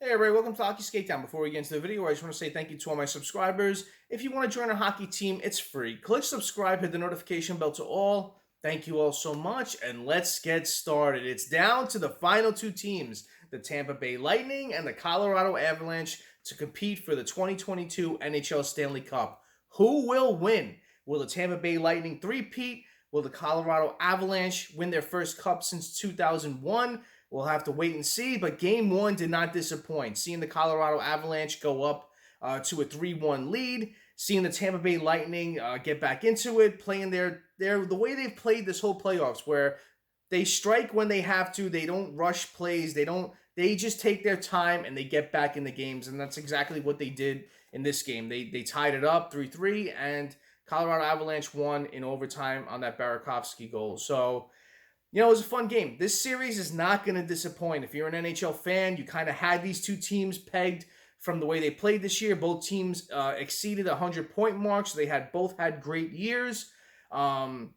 Hey everybody, welcome to Hockey Skatedown. Before we get into the video, I just want to say thank you to all my subscribers. If you want to join our hockey team, it's free. Click subscribe, hit the notification bell to all. Thank you all so much, and let's get started. It's down to the final two teams, the Tampa Bay Lightning and the Colorado Avalanche, to compete for the 2022 NHL Stanley Cup. Who will win? Will the Tampa Bay Lightning three-peat? Will the Colorado Avalanche win their first cup since 2001? We'll have to wait and see, but Game 1 did not disappoint. Seeing the Colorado Avalanche go up to a 3-1 lead, seeing the Tampa Bay Lightning get back into it, playing the way they've played this whole playoffs, where they strike when they have to, they don't rush plays, they just take their time and they get back in the games, and that's exactly what they did in this game. They tied it up 3-3, and Colorado Avalanche won in overtime on that Burakovsky goal. So, it was a fun game. This series is not going to disappoint. If you're an NHL fan, you kind of had these two teams pegged from the way they played this year. Both teams exceeded 100-point mark, so they both had great years. And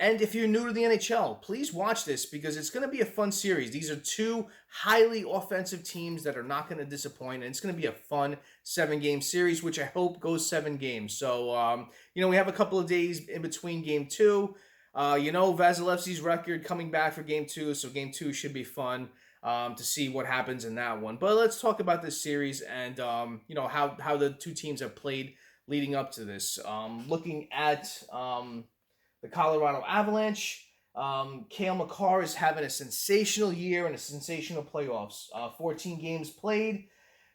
if you're new to the NHL, please watch this because it's going to be a fun series. These are two highly offensive teams that are not going to disappoint, and it's going to be a fun 7-game series, which I hope goes 7 games. So, we have a couple of days in between Game 2. Vasilevsky's record coming back for Game 2, so Game 2 should be fun to see what happens in that one. But let's talk about this series and, how the two teams have played leading up to this. Looking at the Colorado Avalanche, Cale Makar is having a sensational year and a sensational playoffs. 14 games played.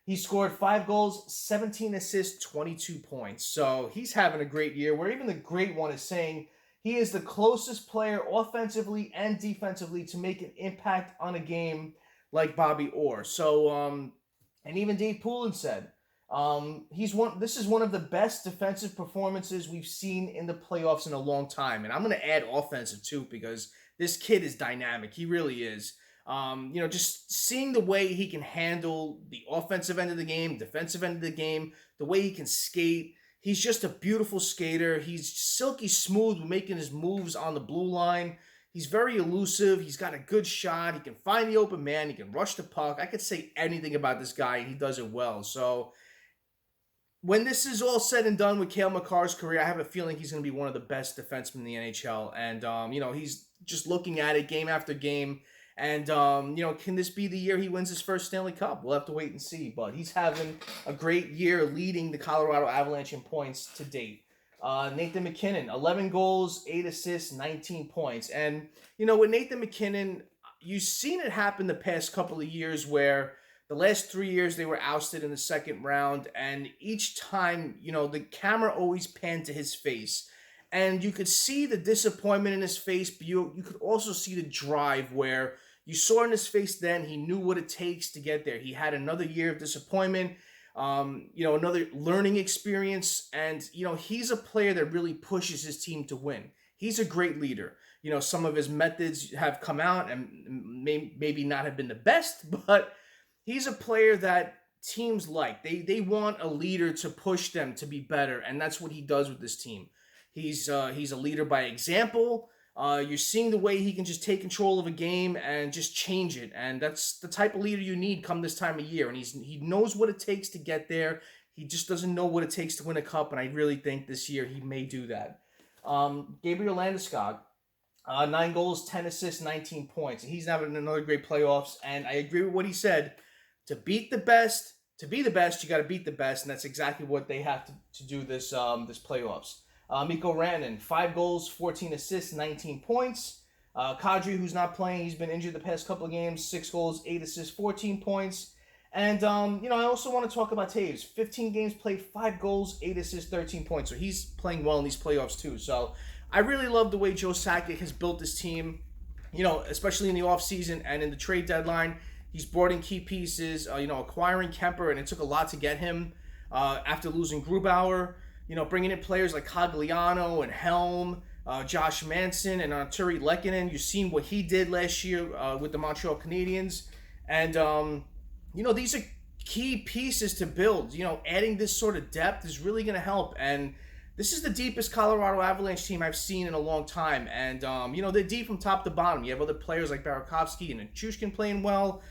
He scored 5 goals, 17 assists, 22 points. So he's having a great year, where even the great one is saying he is the closest player offensively and defensively to make an impact on a game like Bobby Orr. So, and even Dave Poulin said, this is one of the best defensive performances we've seen in the playoffs in a long time. And I'm going to add offensive too, because this kid is dynamic. He really is. Just seeing the way he can handle the offensive end of the game, defensive end of the game, the way he can skate. He's just a beautiful skater. He's silky smooth making his moves on the blue line. He's very elusive. He's got a good shot. He can find the open man. He can rush the puck. I could say anything about this guy, and he does it well. So when this is all said and done with Cale Makar's career, I have a feeling he's going to be one of the best defensemen in the NHL. And, he's just looking at it game after game. And, can this be the year he wins his first Stanley Cup? We'll have to wait and see. But he's having a great year leading the Colorado Avalanche in points to date. Nathan McKinnon, 11 goals, 8 assists, 19 points. And, with Nathan McKinnon, you've seen it happen the past couple of years where the last 3 years they were ousted in the second round. And each time, the camera always panned to his face. And you could see the disappointment in his face, but you could also see the drive where you saw in his face then he knew what it takes to get there. He had another year of disappointment, another learning experience, and, he's a player that really pushes his team to win. He's a great leader. Some of his methods have come out and maybe not have been the best, but he's a player that teams like. They want a leader to push them to be better, and that's what he does with this team. He's a leader by example. You're seeing the way he can just take control of a game and just change it. And that's the type of leader you need come this time of year. And he knows what it takes to get there. He just doesn't know what it takes to win a cup. And I really think this year he may do that. Gabriel Landeskog, 9 goals, 10 assists, 19 points. And he's having another great playoffs. And I agree with what he said. To be the best, you got to beat the best. And that's exactly what they have to do this playoffs. Mikko Rantanen, 5 goals, 14 assists, 19 points. Kadri, who's not playing, he's been injured the past couple of games, 6 goals, 8 assists, 14 points. And, I also want to talk about Taves. 15 games played, 5 goals, 8 assists, 13 points. So he's playing well in these playoffs too. So I really love the way Joe Sakic has built this team, especially in the offseason and in the trade deadline. He's brought in key pieces, acquiring Kemper, and it took a lot to get him after losing Grubauer. Bringing in players like Cogliano and Helm, Josh Manson, and Artturi Lehkonen. You've seen what he did last year with the Montreal Canadiens. And, these are key pieces to build. Adding this sort of depth is really going to help. And this is the deepest Colorado Avalanche team I've seen in a long time. And, they're deep from top to bottom. You have other players like Burakovsky and Chushkin playing well.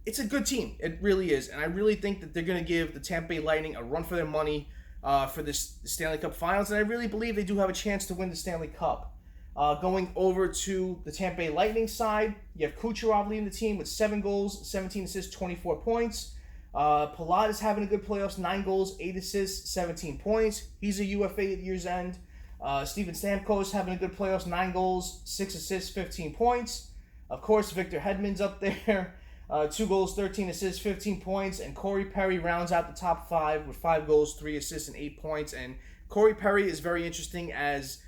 it's a good team. It really is. And I really think that they're going to give the Tampa Bay Lightning a run for their money for this Stanley Cup Finals. And I really believe they do have a chance to win the Stanley Cup. Going over to the Tampa Bay Lightning side, you have Kucherov leading the team with 7 goals, 17 assists, 24 points. Palat is having a good playoffs, 9 goals, 8 assists, 17 points. He's a UFA at year's end. Steven Stamkos having a good playoffs, 9 goals, 6 assists, 15 points. Of course, Victor Hedman's up there, 2 goals, 13 assists, 15 points. And Corey Perry rounds out the top 5 with 5 goals, 3 assists, and 8 points. And Corey Perry is very interesting as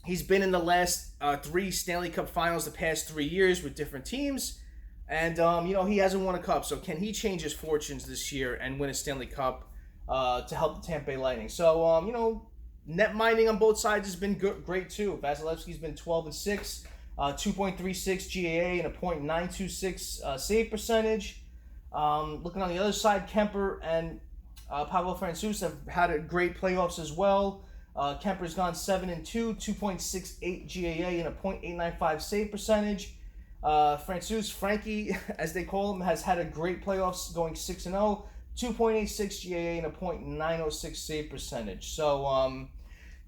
he's been in the last 3 Stanley Cup Finals the past 3 years with different teams. And, he hasn't won a cup. So can he change his fortunes this year and win a Stanley Cup to help the Tampa Bay Lightning? So, net mining on both sides has been great too. Vasilevsky's been 12-6, 2.36 GAA and a .926 save percentage. Looking on the other side, Kemper and Pavel Francouz have had a great playoffs as well. Kemper's gone 7-2, 2.68 GAA and a .895 save percentage. Frankie, as they call him, has had a great playoffs, going 6-0, 2.86 GAA and a .906 save percentage. So,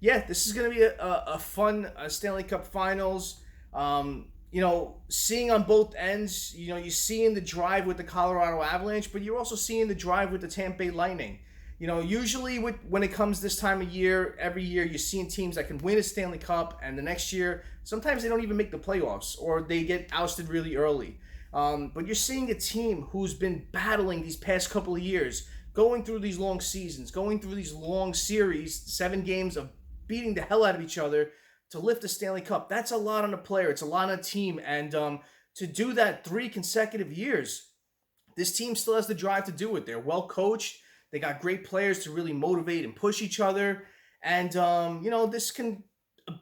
this is going to be a fun Stanley Cup Finals. Seeing on both ends, you're seeing the drive with the Colorado Avalanche, but you're also seeing the drive with the Tampa Bay Lightning. Usually when it comes this time of year, every year, you're seeing teams that can win a Stanley Cup, and the next year, sometimes they don't even make the playoffs, or they get ousted really early. But you're seeing a team who's been battling these past couple of years, going through these long seasons, going through these long series, 7 games of beating the hell out of each other to lift the Stanley Cup. That's a lot on a player. It's a lot on a team. And to do that 3 consecutive years, this team still has the drive to do it. They're well coached. They got great players to really motivate and push each other. And, this can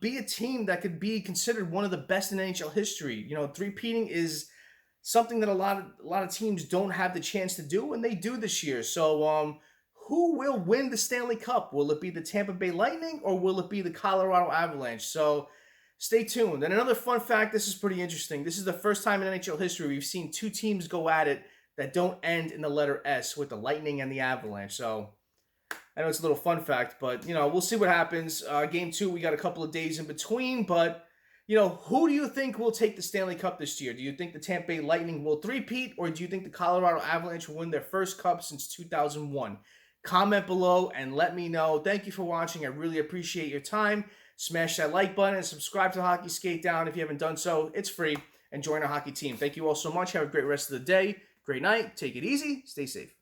be a team that could be considered one of the best in NHL history. Three-peating is something that a lot of teams don't have the chance to do, and they do this year. So, who will win the Stanley Cup? Will it be the Tampa Bay Lightning, or will it be the Colorado Avalanche? So, stay tuned. And another fun fact, this is pretty interesting. This is the first time in NHL history we've seen 2 teams go at it that don't end in the letter S, with the Lightning and the Avalanche. So, I know it's a little fun fact, but, we'll see what happens. Game 2, we got a couple of days in between, but, who do you think will take the Stanley Cup this year? Do you think the Tampa Bay Lightning will three-peat, or do you think the Colorado Avalanche will win their first cup since 2001? Comment below and let me know. Thank you for watching. I really appreciate your time. Smash that like button and subscribe to Hockey Skatedown if you haven't done so. It's free, and join our hockey team. Thank you all so much. Have a great rest of the day. Great night. Take it easy. Stay safe.